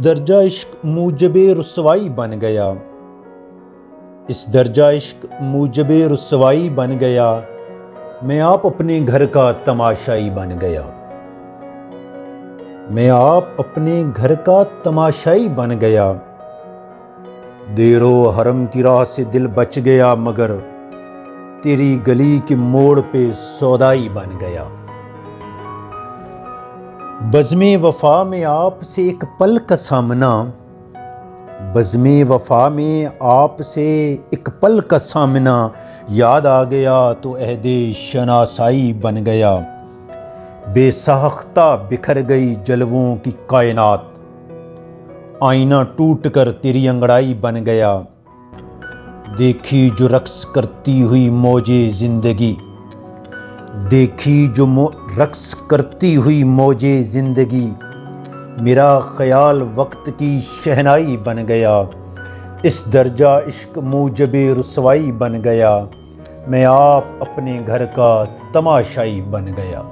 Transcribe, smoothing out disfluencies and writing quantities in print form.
दर्जा इश्क मूजबे रुसवाई बन गया। इस दर्जा इश्क मूजबे रुसवाई बन गया। मैं आप अपने घर का तमाशाई बन गया। मैं आप अपने घर का तमाशाई बन गया। देरो हरम की राह से दिल बच गया, मगर तेरी गली के मोड़ पे सौदाई बन गया। बज़्मे वफा में आपसे एक पल का सामना, बज़्मे वफा में आपसे एक पल का सामना याद आ गया तो अहदे शनासाई बन गया। बेसाख्ता बिखर गई जलवों की कायनात, आईना टूट कर तेरी अंगड़ाई बन गया। देखी जो रक्स करती हुई मौजे ज़िंदगी, देखी जो रक्स करती हुई मौजे ज़िंदगी, मेरा ख़याल वक्त की शहनाई बन गया। इस दर्जा इश्क मूजबे रुसवाई बन गया। मैं आप अपने घर का तमाशाई बन गया।